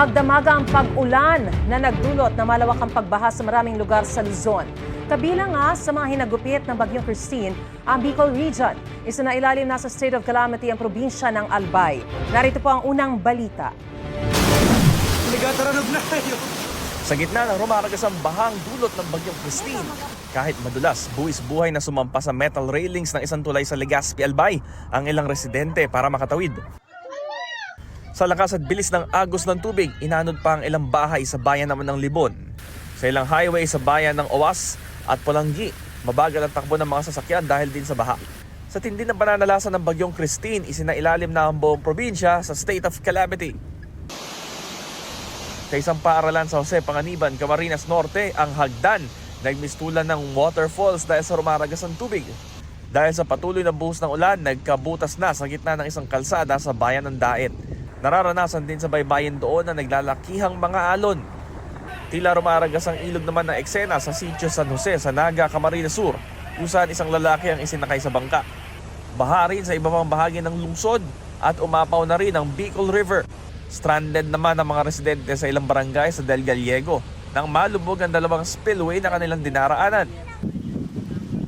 Magdamaga ang pag-ulan na nagdulot na malawakang pagbaha sa maraming lugar sa Luzon. Kabilang nga sa mga hinagupit ng Bagyong Christine ang Bicol Region. Isa na ilalim na sa state of calamity ang probinsya ng Albay. Narito po ang unang balita. Sa gitna ng rumaragasang bahang dulot ng Bagyong Christine, kahit madulas, buwis buhay na sumampa sa metal railings ng isang tulay sa Legazpi, Albay ang ilang residente para makatawid. Sa lakas at bilis ng agos ng tubig, inanod pa ang ilang bahay sa bayan naman ng Libon. Sa ilang highway sa bayan ng Owas at Polanggi, mabagal ang takbo ng mga sasakyan dahil din sa baha. Sa tindi ng pananalasa ng Bagyong Christine, isinailalim na ang buong probinsya sa state of calamity. Sa isang paaralan sa Jose Panganiban, Camarines Norte, ang hagdan nagmistulan ng waterfalls dahil sa rumaragasang tubig. Dahil sa patuloy na buhos ng ulan, nagkabutas na sa gitna ng isang kalsada sa bayan ng Daet. Nararanasan din sa baybayin doon na naglalakihang mga alon. Tila rumaragas ang ilog naman ng eksena sa Sitio San Jose sa Naga, Camarines Sur, kung saan isang lalaki ang isinakay sa bangka. Baha rin sa iba pang bahagi ng lungsod at umapaw na rin ang Bicol River. Stranded naman ang mga residente sa ilang barangay sa Del Gallego nang malubog ang dalawang spillway na kanilang dinaraanan.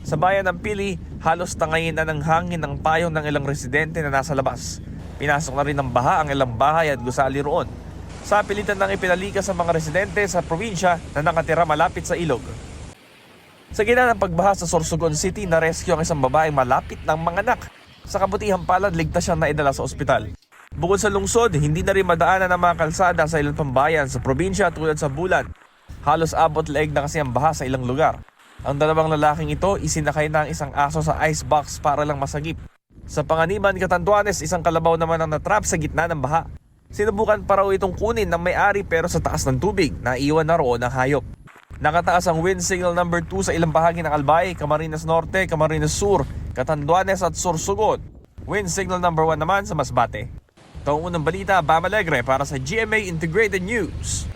Sa bayan ng Pili, halos tangayin na ng hangin ng payong ng ilang residente na nasa labas. Pinasok na rin ng baha ang ilang bahay at gusali roon. Sa pilitan ng ipinalikas sa mga residente sa probinsya na nakatira malapit sa ilog. Sa gitna ng pagbaha sa Sorsogon City, na-rescue ang isang babaeng malapit ng manganak. Sa kabutihang palad, ligtas siyang naidala sa ospital. Bukod sa lungsod, hindi na rin madaanan ang mga kalsada sa ilang pambayan sa probinsya tulad sa Bulan. Halos abot leeg na kasi ang baha sa ilang lugar. Ang dalawang lalaking ito, isinakay na ang isang aso sa icebox para lang masagip. Sa Panganiban, Catanduanes, isang kalabaw naman ang natrap sa gitna ng baha. Sinubukan pa raw itong kunin ng may-ari pero sa taas ng tubig, naiwan na roon ang hayop. Nakataas ang wind signal number 2 sa ilang bahagi ng Albay, Camarines Norte, Camarines Sur, Catanduanes at Sorsogon. Wind signal number 1 naman sa Masbate. Ito ang unang balita, Bam Alegre para sa GMA Integrated News.